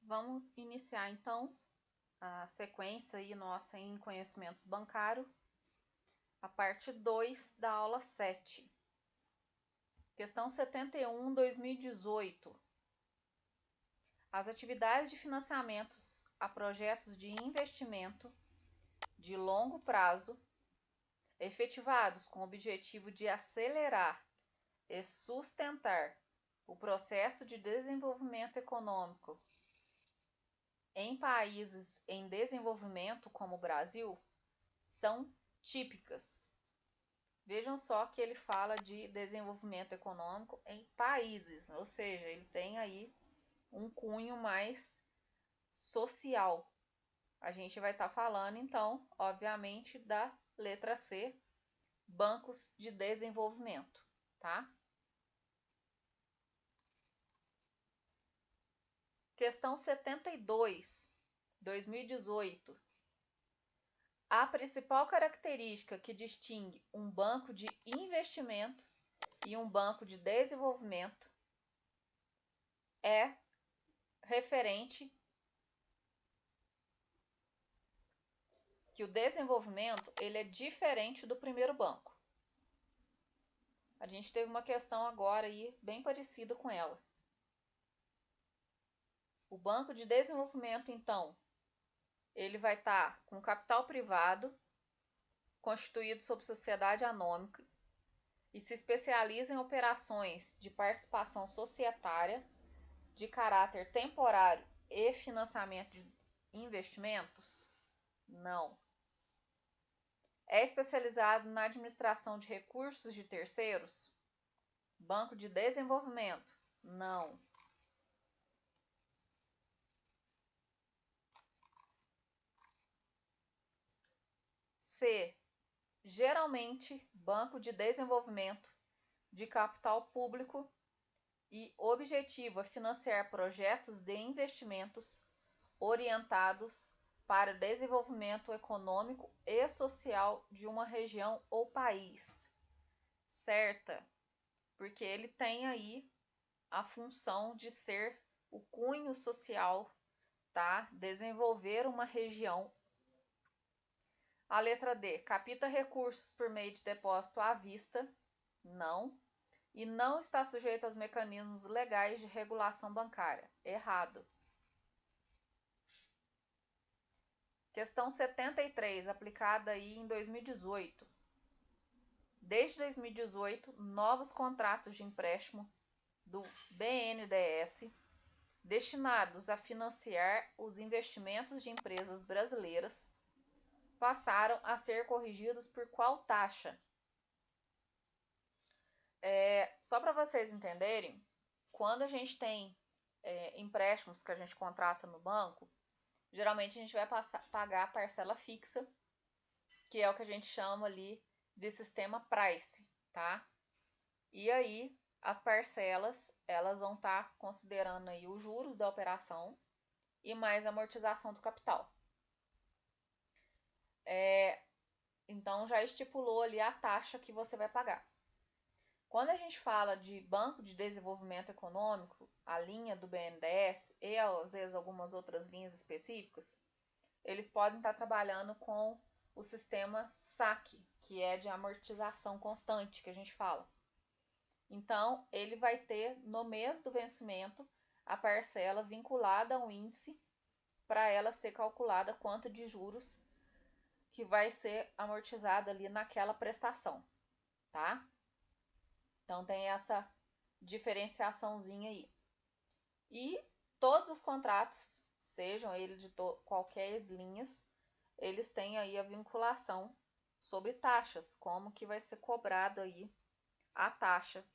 Vamos iniciar então a sequência aí nossa em conhecimentos bancários, a parte 2 da aula 7. Questão 71, 2018. As atividades de financiamentos a projetos de investimento de longo prazo, efetivados com o objetivo de acelerar e sustentar o processo de desenvolvimento econômico em países em desenvolvimento como o Brasil, são típicas. Vejam só que ele fala de desenvolvimento econômico em países, ou seja, ele tem aí um cunho mais social. A gente vai estar falando, então, obviamente, da letra C, bancos de desenvolvimento, tá? Questão 72, 2018. A principal característica que distingue um banco de investimento e um banco de desenvolvimento é referente que o desenvolvimento ele é diferente do primeiro banco. A gente teve uma questão agora aí bem parecida com ela. O banco de desenvolvimento, então, ele vai estar com capital privado, constituído sob sociedade anônima, e se especializa em operações de participação societária de caráter temporário e financiamento de investimentos? Não. É especializado na administração de recursos de terceiros? Banco de desenvolvimento? Não. C. Geralmente, banco de desenvolvimento de capital público e objetivo é financiar projetos de investimentos orientados para o desenvolvimento econômico e social de uma região ou país. Certa, porque ele tem aí a função de ser o cunho social, tá? Desenvolver uma região. A letra D, capta recursos por meio de depósito à vista? Não. E não está sujeito aos mecanismos legais de regulação bancária? Errado. Questão 73, aplicada aí em 2018. Desde 2018, novos contratos de empréstimo do BNDES destinados a financiar os investimentos de empresas brasileiras passaram a ser corrigidos por qual taxa? Só para vocês entenderem, quando a gente tem empréstimos que a gente contrata no banco, geralmente a gente vai pagar a parcela fixa, que é o que a gente chama ali de sistema price, tá? E aí as parcelas, elas vão estar considerando aí os juros da operação e mais a amortização do capital. Então já estipulou ali a taxa que você vai pagar. Quando a gente fala de Banco de Desenvolvimento Econômico, a linha do BNDES e às vezes algumas outras linhas específicas, eles podem estar trabalhando com o sistema SAC, que é de amortização constante, que a gente fala. Então, ele vai ter no mês do vencimento a parcela vinculada ao índice para ela ser calculada quanto de juros que vai ser amortizado ali naquela prestação, tá? Então tem essa diferenciaçãozinha aí. E todos os contratos, sejam eles de qualquer linhas, eles têm aí a vinculação sobre taxas, como que vai ser cobrado aí a taxa.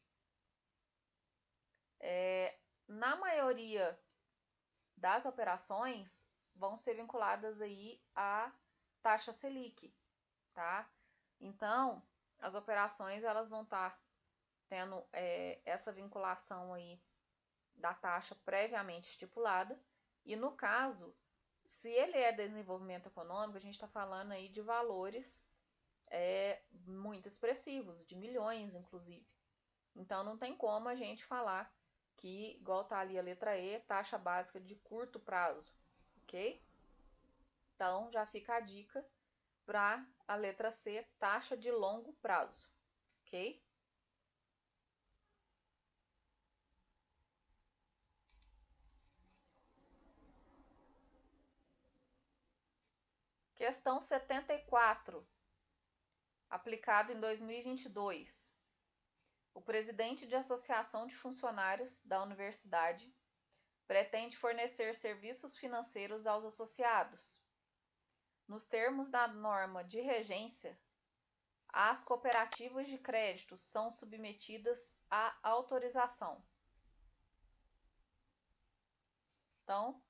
Na maioria das operações vão ser vinculadas aí a taxa Selic, tá? Então, as operações elas vão estar tendo essa vinculação aí da taxa previamente estipulada. E no caso, se ele é desenvolvimento econômico, a gente está falando aí de valores muito expressivos, de milhões inclusive. Então, não tem como a gente falar que, igual tá ali a letra E, taxa básica de curto prazo, ok? Então, já fica a dica para a letra C, taxa de longo prazo, ok? Questão 74, aplicado em 2022. O presidente de associação de funcionários da universidade pretende fornecer serviços financeiros aos associados. Nos termos da norma de regência, as cooperativas de crédito são submetidas à autorização. Então,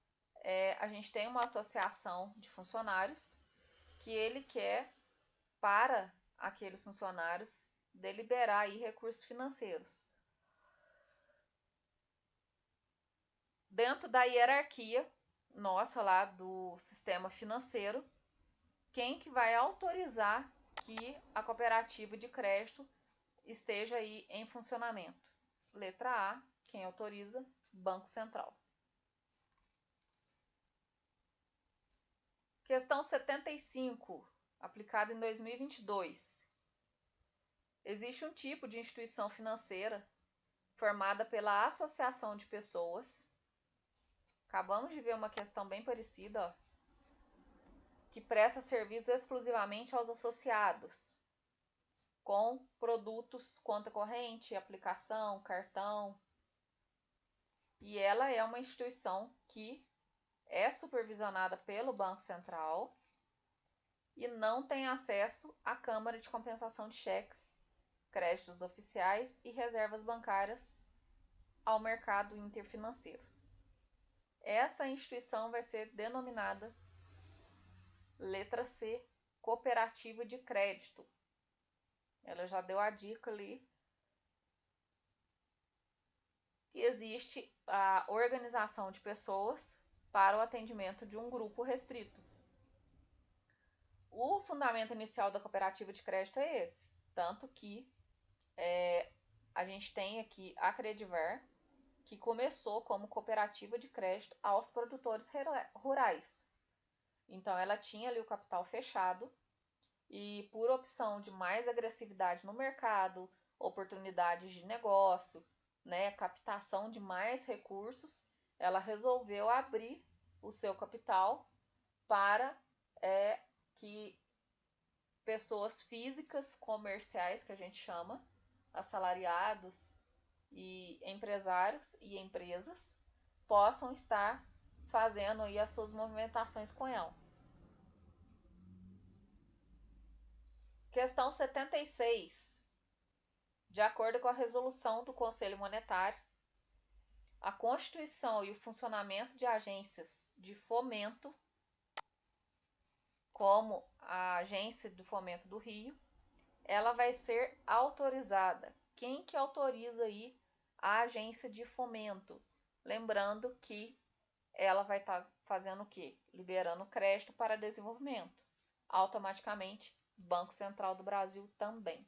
a gente tem uma associação de funcionários que ele quer, para aqueles funcionários, deliberar aí recursos financeiros. Dentro da hierarquia nossa lá do sistema financeiro, quem que vai autorizar que a cooperativa de crédito esteja aí em funcionamento? Letra A, quem autoriza? Banco Central. Questão 75, aplicada em 2022. Existe um tipo de instituição financeira formada pela associação de pessoas. Acabamos de ver uma questão bem parecida, ó, que presta serviço exclusivamente aos associados, com produtos, conta corrente, aplicação, cartão. E ela é uma instituição que é supervisionada pelo Banco Central e não tem acesso à Câmara de Compensação de Cheques, créditos oficiais e reservas bancárias ao mercado interfinanceiro. Essa instituição vai ser denominada, letra C, cooperativa de crédito. Ela já deu a dica ali que existe a organização de pessoas para o atendimento de um grupo restrito. O fundamento inicial da cooperativa de crédito é esse, tanto que a gente tem aqui a Credivar, que começou como cooperativa de crédito aos produtores rurais. Então, ela tinha ali o capital fechado e, por opção de mais agressividade no mercado, oportunidades de negócio, né, captação de mais recursos, ela resolveu abrir o seu capital para que pessoas físicas, comerciais, que a gente chama, assalariados e empresários e empresas, possam estar fazendo aí as suas movimentações com ela. Questão 76. De acordo com a resolução do Conselho Monetário, a constituição e o funcionamento de agências de fomento, como a Agência do Fomento do Rio, ela vai ser autorizada. Quem que autoriza aí a agência de fomento? Lembrando que ela vai estar fazendo o quê? Liberando crédito para desenvolvimento. Automaticamente, Banco Central do Brasil também.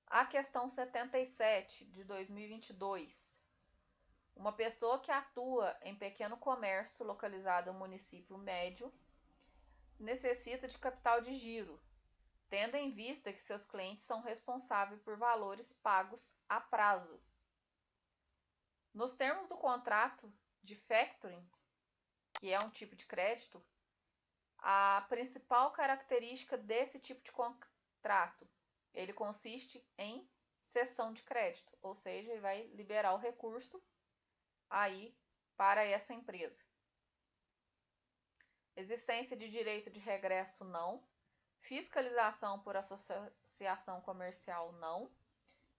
A questão 77 de 2022. Uma pessoa que atua em pequeno comércio localizado em um município médio necessita de capital de giro, tendo em vista que seus clientes são responsáveis por valores pagos a prazo. Nos termos do contrato de factoring, que é um tipo de crédito, a principal característica desse tipo de contrato, ele consiste em cessão de crédito, ou seja, ele vai liberar o recurso aí para essa empresa. Existência de direito de regresso, não. Fiscalização por associação comercial, não.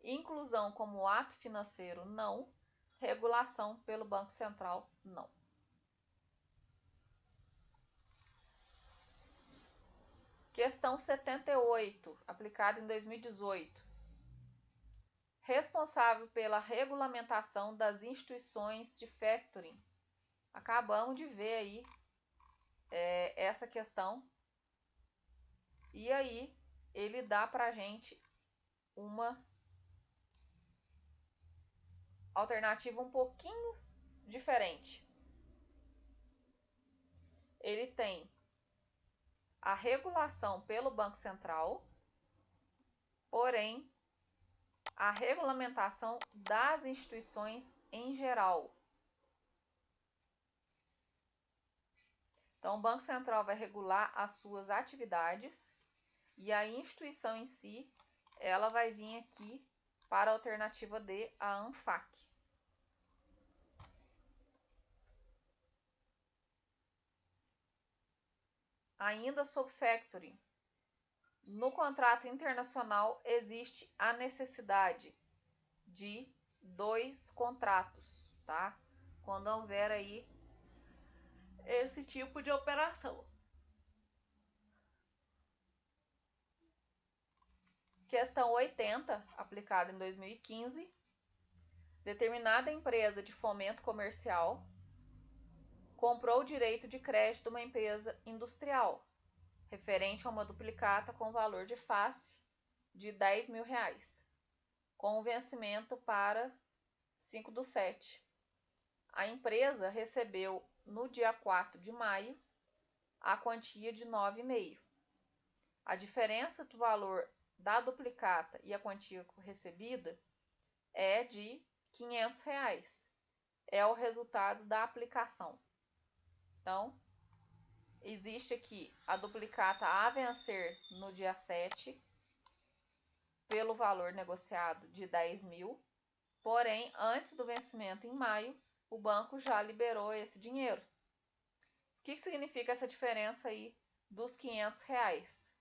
Inclusão como ato financeiro, não. Regulação pelo Banco Central, não. Questão 78, aplicada em 2018. Responsável pela regulamentação das instituições de factoring. Acabamos de ver aí essa questão. E aí, ele dá para a gente uma alternativa um pouquinho diferente. Ele tem a regulação pelo Banco Central, porém a regulamentação das instituições em geral. Então, o Banco Central vai regular as suas atividades e a instituição em si, ela vai vir aqui para a alternativa D, a ANFAC. Ainda sobre factoring. No contrato internacional existe a necessidade de 2 contratos, tá? Quando houver aí esse tipo de operação. Questão 80, aplicada em 2015. Determinada empresa de fomento comercial comprou o direito de crédito de uma empresa industrial, referente a uma duplicata com valor de face de R$10.000, com vencimento para 5/7. A empresa recebeu no dia 4 de maio a quantia de 9,5. A diferença do valor da duplicata e a quantia recebida é de R$500. É o resultado da aplicação. Então, existe aqui a duplicata a vencer no dia 7 pelo valor negociado de 10.000, porém, antes do vencimento em maio, o banco já liberou esse dinheiro. O que significa essa diferença aí dos R$500?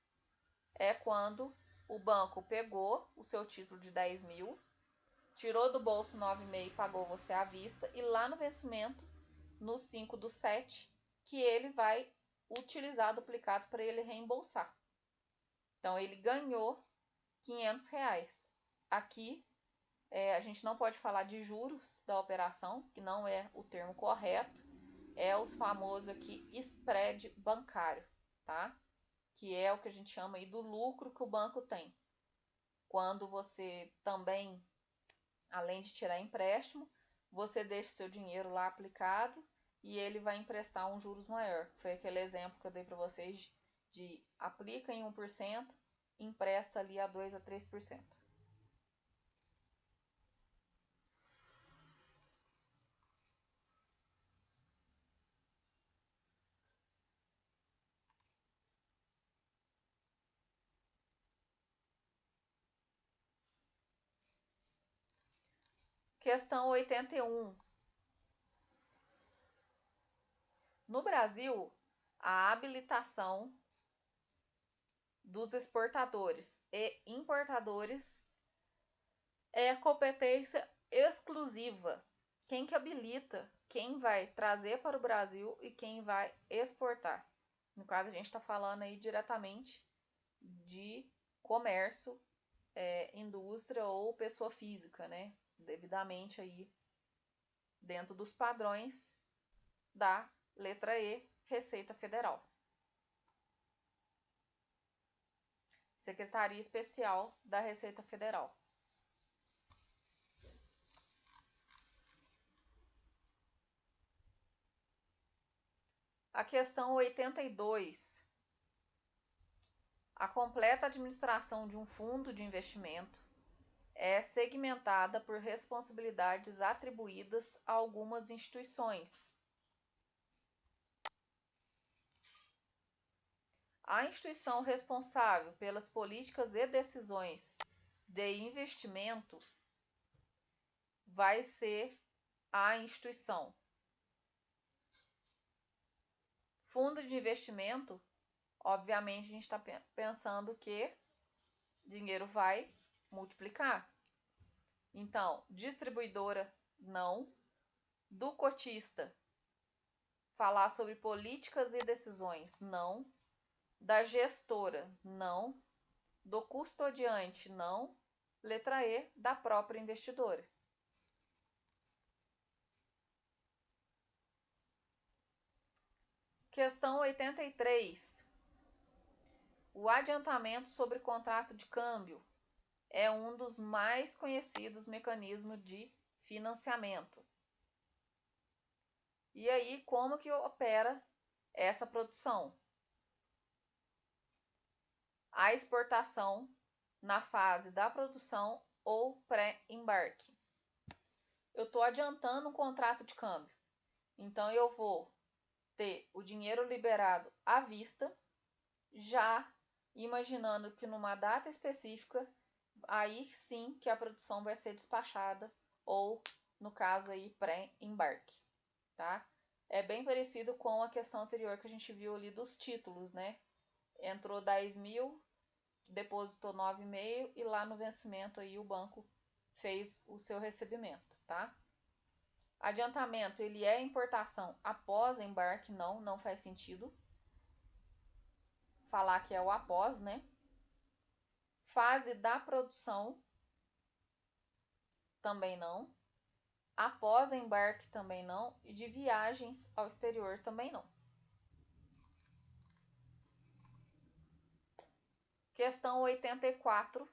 É quando o banco pegou o seu título de 10.000, tirou do bolso 9,5 e pagou você à vista, e lá no vencimento, no 5/7, que ele vai utilizar duplicado para ele reembolsar. Então, ele ganhou R$500. Aqui, a gente não pode falar de juros da operação, que não é o termo correto, é os famosos aqui spread bancário, tá? Que é o que a gente chama aí do lucro que o banco tem. Quando você também, além de tirar empréstimo, você deixa o seu dinheiro lá aplicado e ele vai emprestar um juros maior. Foi aquele exemplo que eu dei para vocês de aplica em 1%, empresta ali a 2 a 3%. Questão 81. No Brasil, a habilitação dos exportadores e importadores é competência exclusiva. Quem que habilita? Quem vai trazer para o Brasil e quem vai exportar. No caso, a gente está falando aí diretamente de comércio, indústria ou pessoa física, né? Devidamente aí dentro dos padrões da letra E, Receita Federal. Secretaria Especial da Receita Federal. A questão 82. A completa administração de um fundo de investimento é segmentada por responsabilidades atribuídas a algumas instituições. A instituição responsável pelas políticas e decisões de investimento vai ser a instituição. Fundo de investimento, obviamente a gente está pensando que dinheiro vai multiplicar. Então, distribuidora, não. Do cotista, falar sobre políticas e decisões, não. Da gestora, não. Do custodiante, não. Letra E, da própria investidora. Questão 83. O adiantamento sobre contrato de câmbio é um dos mais conhecidos mecanismos de financiamento. E aí, como que opera essa produção? A exportação na fase da produção ou pré-embarque. Eu estou adiantando um contrato de câmbio, então eu vou ter o dinheiro liberado à vista, já imaginando que numa data específica, aí sim que a produção vai ser despachada, ou no caso aí pré-embarque, tá? É bem parecido com a questão anterior que a gente viu ali dos títulos, né? Entrou 10 mil, depositou 9,5 e lá no vencimento aí o banco fez o seu recebimento, tá? Adiantamento, ele é importação após embarque? Não faz sentido falar que é o após, né? Fase da produção, também não. Após embarque, também não. E de viagens ao exterior, também não. Questão 84.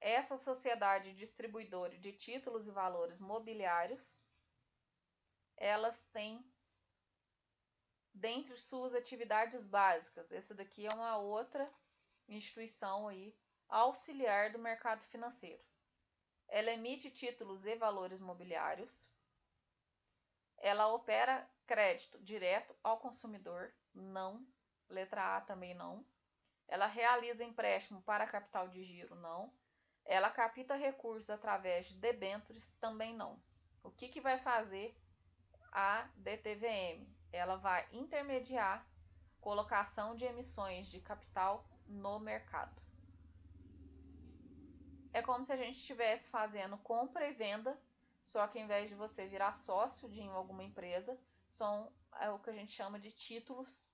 Essa sociedade distribuidora de títulos e valores mobiliários, elas têm, dentre suas atividades básicas, essa daqui é uma outra instituição aí, auxiliar do mercado financeiro. Ela emite títulos e valores mobiliários. Ela opera crédito direto ao consumidor? Não. Letra A também não. Ela realiza empréstimo para capital de giro? Não. Ela capta recursos através de debêntures? Também não. O que vai fazer a DTVM? Ela vai intermediar colocação de emissões de capital no mercado. É como se a gente estivesse fazendo compra e venda, só que ao invés de você virar sócio de alguma empresa, são o que a gente chama de títulos,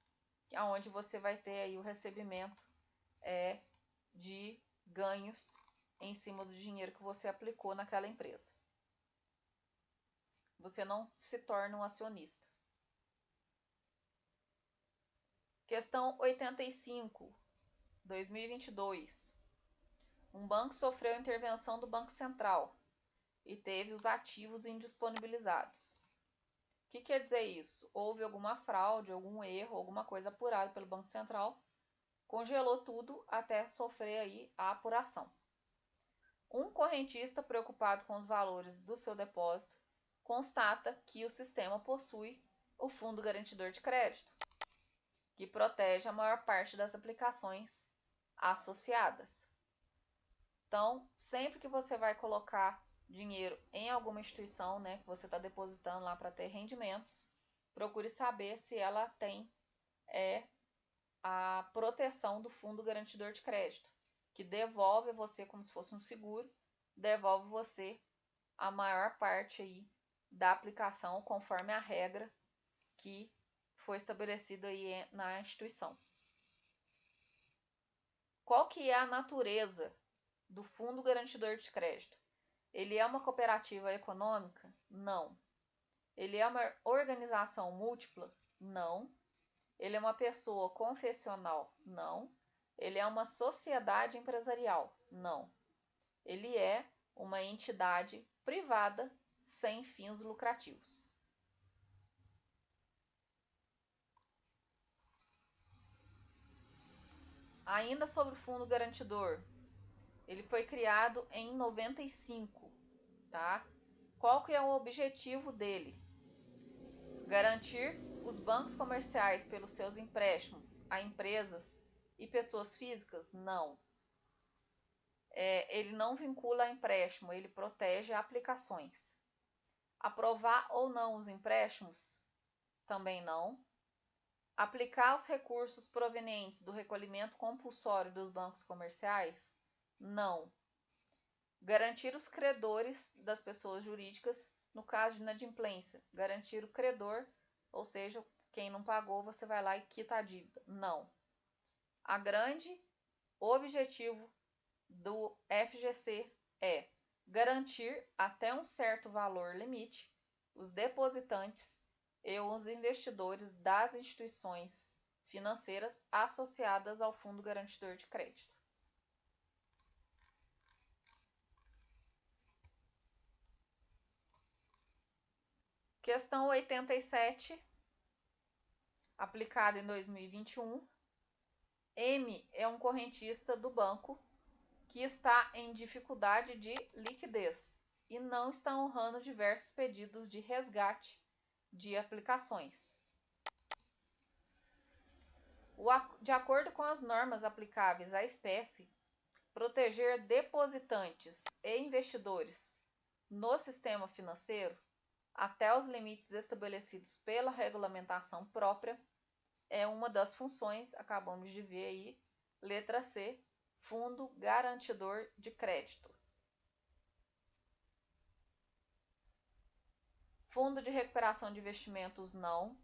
onde você vai ter aí o recebimento de ganhos em cima do dinheiro que você aplicou naquela empresa. Você não se torna um acionista. Questão 85, 2022. Um banco sofreu intervenção do Banco Central e teve os ativos indisponibilizados. O que quer dizer isso? Houve alguma fraude, algum erro, alguma coisa apurada pelo Banco Central, congelou tudo até sofrer aí a apuração. Um correntista preocupado com os valores do seu depósito constata que o sistema possui o Fundo Garantidor de Crédito, que protege a maior parte das aplicações associadas. Então, sempre que você vai colocar dinheiro em alguma instituição, né, que você está depositando lá para ter rendimentos, procure saber se ela tem a proteção do Fundo Garantidor de Crédito, que devolve você como se fosse um seguro, devolve você a maior parte aí da aplicação conforme a regra que foi estabelecida aí na instituição. Qual que é a natureza do Fundo Garantidor de Crédito? Ele é uma cooperativa econômica? Não. Ele é uma organização múltipla? Não. Ele é uma pessoa confessional? Não. Ele é uma sociedade empresarial? Não. Ele é uma entidade privada sem fins lucrativos. Ainda sobre o Fundo Garantidor, ele foi criado em 95, tá? Qual que é o objetivo dele? Garantir os bancos comerciais pelos seus empréstimos a empresas e pessoas físicas? Não. Ele não vincula a empréstimo, ele protege aplicações. Aprovar ou não os empréstimos? Também não. Aplicar os recursos provenientes do recolhimento compulsório dos bancos comerciais? Não. Garantir os credores das pessoas jurídicas no caso de inadimplência. Garantir o credor, ou seja, quem não pagou, você vai lá e quita a dívida. Não. A grande objetivo do FGC é garantir até um certo valor limite os depositantes e os investidores das instituições financeiras associadas ao Fundo Garantidor de Crédito. Questão 87, aplicada em 2021. M é um correntista do banco que está em dificuldade de liquidez e não está honrando diversos pedidos de resgate de aplicações. De acordo com as normas aplicáveis à espécie, proteger depositantes e investidores no sistema financeiro até os limites estabelecidos pela regulamentação própria é uma das funções, acabamos de ver aí, letra C, Fundo Garantidor de Crédito. Fundo de Recuperação de Investimentos, não.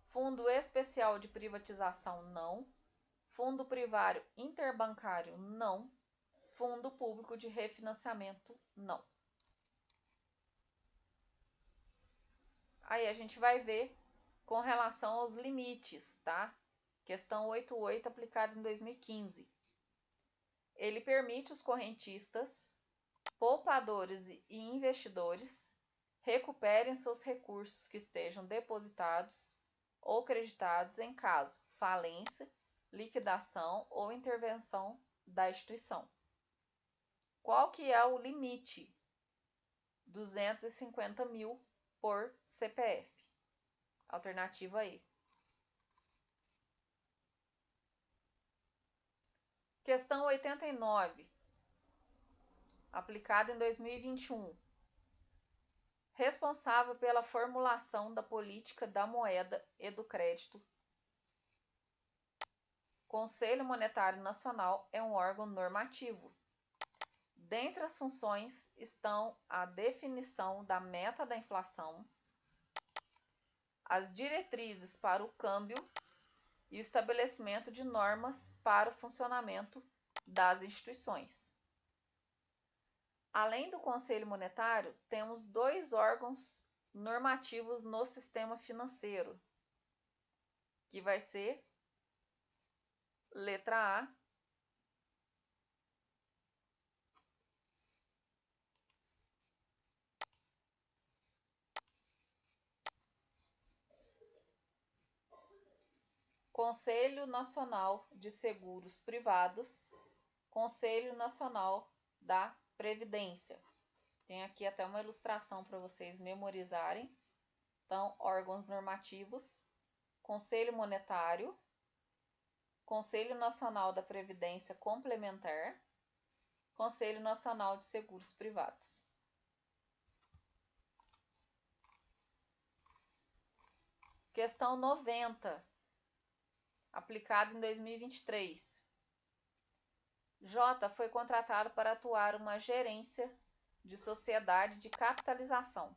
Fundo Especial de Privatização, não. Fundo Privário Interbancário, não. Fundo Público de Refinanciamento, não. Aí a gente vai ver com relação aos limites, tá? Questão 88, aplicada em 2015. Ele permite os correntistas, poupadores e investidores recuperem seus recursos que estejam depositados ou creditados em caso falência, liquidação ou intervenção da instituição. Qual que é o limite? 250 mil por CPF. Alternativa E. Questão 89, aplicada em 2021. Responsável pela formulação da política da moeda e do crédito. Conselho Monetário Nacional é um órgão normativo. Dentre as funções estão a definição da meta da inflação, as diretrizes para o câmbio e o estabelecimento de normas para o funcionamento das instituições. Além do Conselho Monetário, temos 2 órgãos normativos no sistema financeiro, que vai ser letra A, Conselho Nacional de Seguros Privados, Conselho Nacional da Previdência. Tem aqui até uma ilustração para vocês memorizarem. Então, órgãos normativos, Conselho Monetário, Conselho Nacional da Previdência Complementar, Conselho Nacional de Seguros Privados. Questão 90, aplicada em 2023. J foi contratado para atuar uma gerência de sociedade de capitalização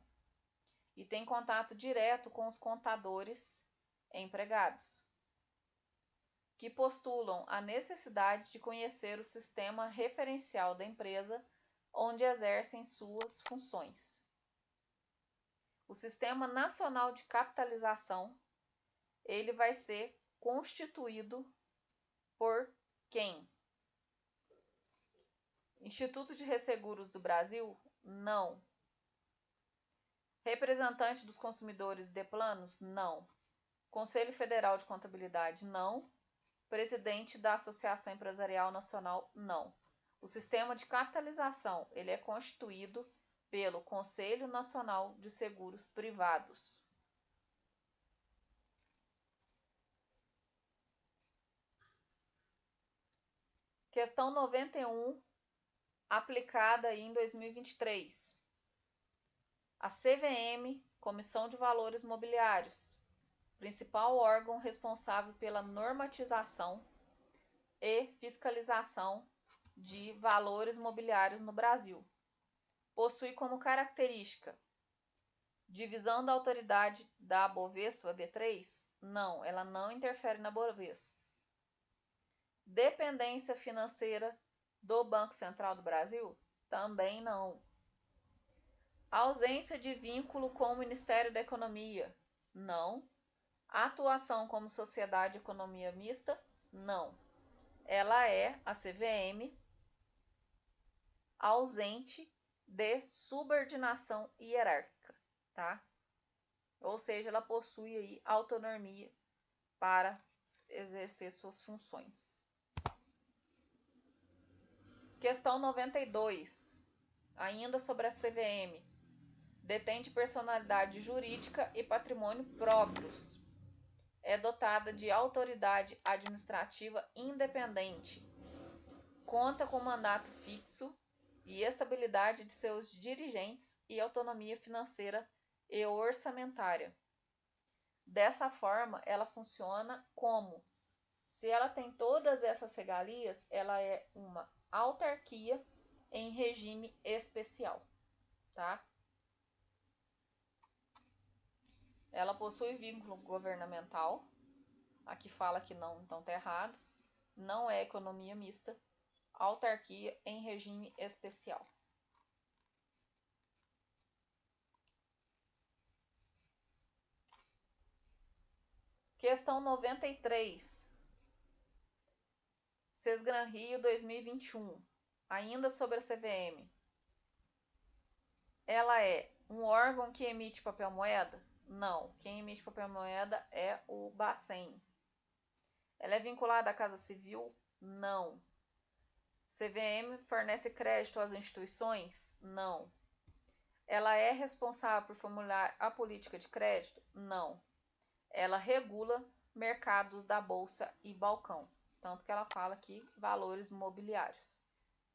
e tem contato direto com os contadores empregados, que postulam a necessidade de conhecer o sistema referencial da empresa onde exercem suas funções. O Sistema Nacional de Capitalização, ele vai ser constituído por quem? Instituto de Resseguros do Brasil? Não. Representante dos consumidores de planos? Não. Conselho Federal de Contabilidade? Não. Presidente da Associação Empresarial Nacional? Não. O sistema de capitalização, ele é constituído pelo Conselho Nacional de Seguros Privados. Questão 91, aplicada em 2023. A CVM, Comissão de Valores Mobiliários, principal órgão responsável pela normatização e fiscalização de valores mobiliários no Brasil, possui como característica divisão da autoridade da Bovespa B3? Não, ela não interfere na Bovespa. Dependência financeira do Banco Central do Brasil? Também não. Ausência de vínculo com o Ministério da Economia? Não. Atuação como sociedade de economia mista? Não. Ela é, a CVM, ausente de subordinação hierárquica, tá? ou seja, ela possui aí autonomia para exercer suas funções. Questão 92, ainda sobre a CVM. Detém de personalidade jurídica e patrimônio próprios. É dotada de autoridade administrativa independente. Conta com mandato fixo e estabilidade de seus dirigentes e autonomia financeira e orçamentária. Dessa forma, ela funciona como, se ela tem todas essas regalias, ela é uma autarquia em regime especial, tá? Ela possui vínculo governamental, aqui fala que não, então tá errado, não é economia mista, autarquia em regime especial. Questão 93. Sesgran Rio 2021. Ainda sobre a CVM. Ela é um órgão que emite papel moeda? Não. Quem emite papel moeda é o Bacen. Ela é vinculada à Casa Civil? Não. CVM fornece crédito às instituições? Não. Ela é responsável por formular a política de crédito? Não. Ela regula mercados da bolsa e balcão. Tanto que ela fala aqui valores imobiliários.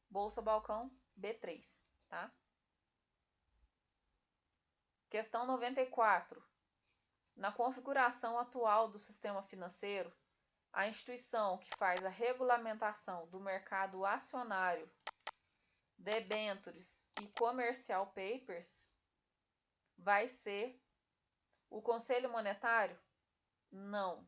Bolsa, balcão, B3, tá? Questão 94. Na configuração atual do sistema financeiro, a instituição que faz a regulamentação do mercado acionário, debêntures e commercial papers vai ser o Conselho Monetário? Não.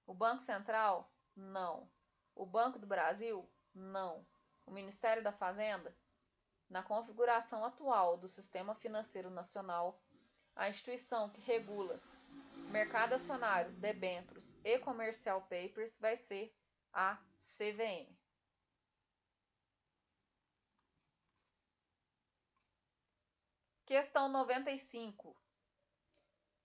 O Banco Central? Não. O Banco do Brasil? Não. O Ministério da Fazenda? Na configuração atual do Sistema Financeiro Nacional, a instituição que regula mercado acionário, debêntures e commercial papers vai ser a CVM. Questão 95.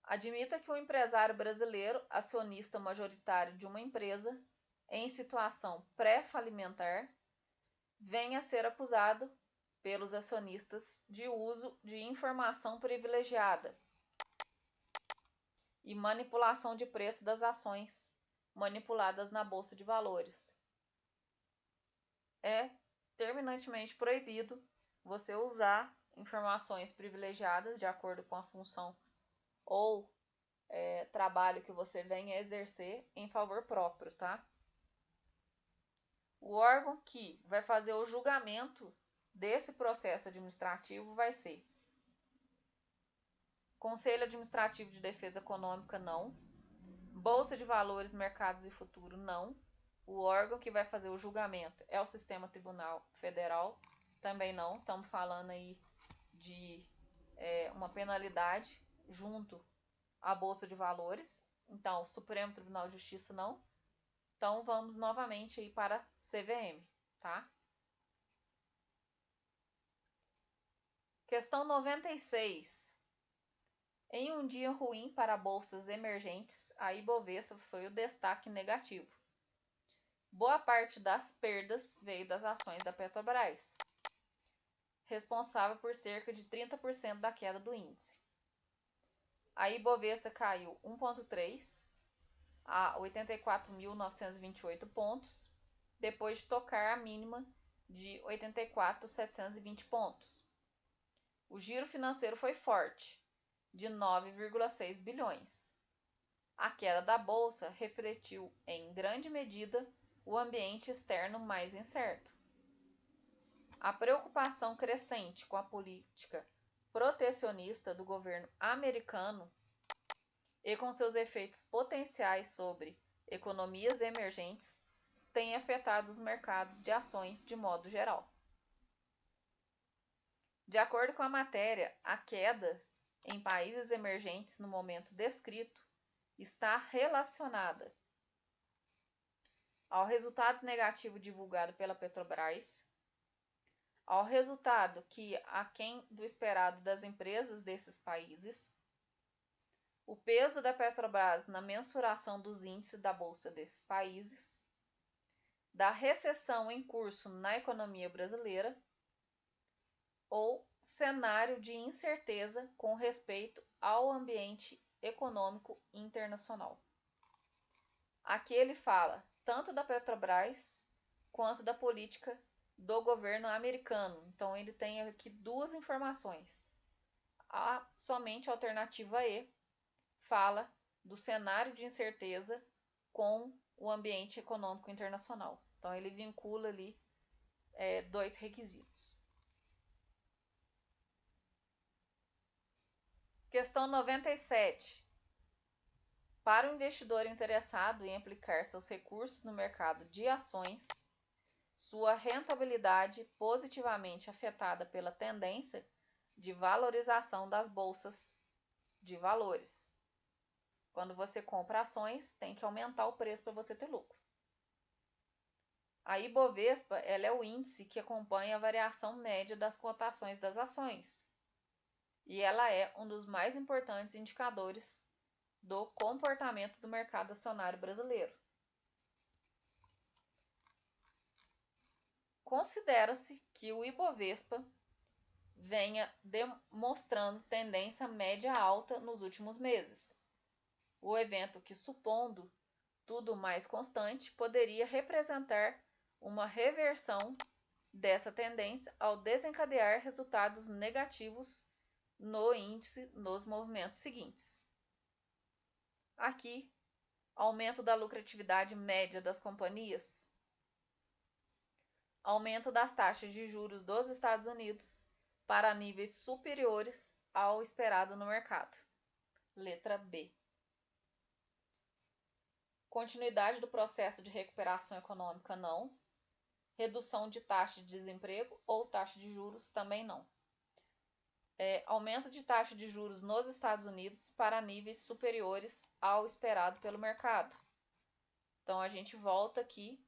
Admita que o empresário brasileiro, acionista majoritário de uma empresa em situação pré-falimentar, venha a ser acusado pelos acionistas de uso de informação privilegiada e manipulação de preço das ações manipuladas na Bolsa de Valores. É terminantemente proibido você usar informações privilegiadas de acordo com a função ou trabalho que você venha exercer em favor próprio, tá? O órgão que vai fazer o julgamento desse processo administrativo vai ser Conselho Administrativo de Defesa Econômica, não. Bolsa de Valores, Mercados e Futuro, não. O órgão que vai fazer o julgamento é o Sistema Tribunal Federal, também não. Estamos falando aí de uma penalidade junto à Bolsa de Valores. Então, Supremo Tribunal de Justiça, não. Então, vamos novamente aí para CVM, tá? Questão 96. Em um dia ruim para bolsas emergentes, a Ibovespa foi o destaque negativo. Boa parte das perdas veio das ações da Petrobras, responsável por cerca de 30% da queda do índice. A Ibovespa caiu 1,3% a 84.928 pontos, depois de tocar a mínima de 84.720 pontos. O giro financeiro foi forte, de 9,6 bilhões. A queda da bolsa refletiu, em grande medida, o ambiente externo mais incerto. A preocupação crescente com a política protecionista do governo americano e com seus efeitos potenciais sobre economias emergentes tem afetado os mercados de ações de modo geral. De acordo com a matéria, a queda em países emergentes no momento descrito está relacionada ao resultado negativo divulgado pela Petrobras, ao resultado que aquém do esperado das empresas desses países, o peso da Petrobras na mensuração dos índices da bolsa desses países, da recessão em curso na economia brasileira ou cenário de incerteza com respeito ao ambiente econômico internacional. Aqui ele fala tanto da Petrobras quanto da política do governo americano. Então ele tem aqui duas informações. Somente a alternativa E fala do cenário de incerteza com o ambiente econômico internacional. Então ele vincula ali dois requisitos. Questão 97. Para o investidor interessado em aplicar seus recursos no mercado de ações, sua rentabilidade positivamente afetada pela tendência de valorização das bolsas de valores. Quando você compra ações, tem que aumentar o preço para você ter lucro. A Ibovespa ela é o índice que acompanha a variação média das cotações das ações. E ela é um dos mais importantes indicadores do comportamento do mercado acionário brasileiro. Considera-se que o Ibovespa venha demonstrando tendência média alta nos últimos meses. O evento que, supondo tudo mais constante, poderia representar uma reversão dessa tendência ao desencadear resultados negativos no índice nos movimentos seguintes. Aqui, aumento da lucratividade média das companhias, aumento das taxas de juros dos Estados Unidos para níveis superiores ao esperado no mercado. Letra B. Continuidade do processo de recuperação econômica, não. Redução de taxa de desemprego ou taxa de juros, também não. Aumento de taxa de juros nos Estados Unidos para níveis superiores ao esperado pelo mercado. Então, a gente volta aqui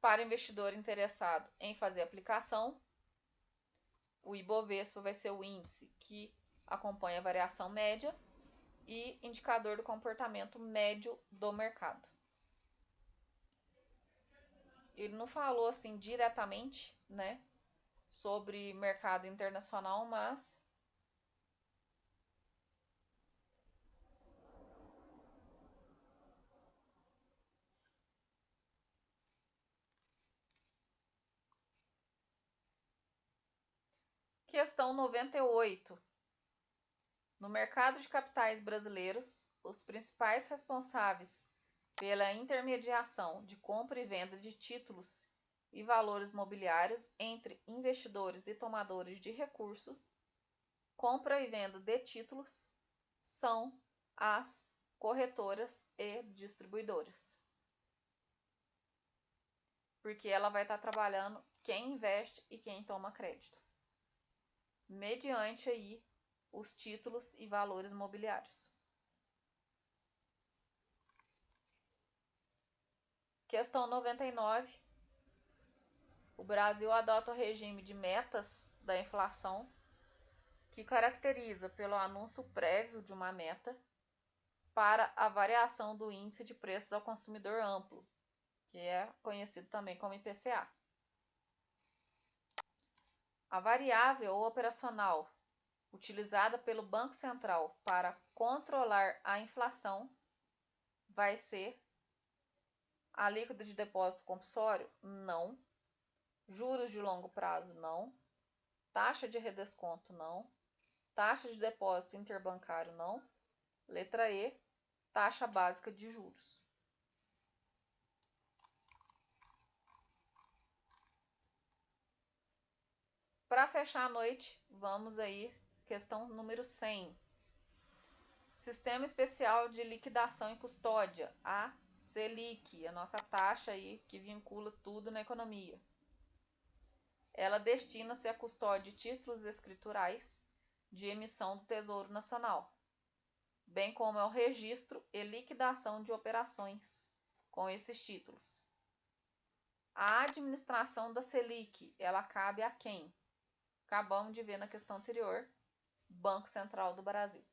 para investidor interessado em fazer aplicação. O Ibovespa vai ser o índice que acompanha a variação média e indicador do comportamento médio do mercado. Ele não falou assim diretamente, né, sobre mercado internacional, mas questão 98. No mercado de capitais brasileiros, os principais responsáveis pela intermediação de compra e venda de títulos e valores mobiliários entre investidores e tomadores de recurso, compra e venda de títulos, são as corretoras e distribuidoras. Porque ela vai estar trabalhando quem investe e quem toma crédito, mediante aí os títulos e valores mobiliários. Questão 99. O Brasil adota o regime de metas da inflação, que caracteriza pelo anúncio prévio de uma meta para a variação do índice de preços ao consumidor amplo, que é conhecido também como IPCA. A variável operacional utilizada pelo Banco Central para controlar a inflação vai ser a alíquota de depósito compulsório? Não. Juros de longo prazo? Não. Taxa de redesconto? Não. Taxa de depósito interbancário? Não. Letra E, taxa básica de juros. Para fechar a noite, vamos aí, questão número 100. Sistema Especial de Liquidação e Custódia, a Selic, a nossa taxa aí que vincula tudo na economia. Ela destina-se à custódia de títulos escriturais de emissão do Tesouro Nacional, bem como ao registro e liquidação de operações com esses títulos. A administração da Selic, ela cabe a quem? acabamos de ver na questão anterior, Banco Central do Brasil.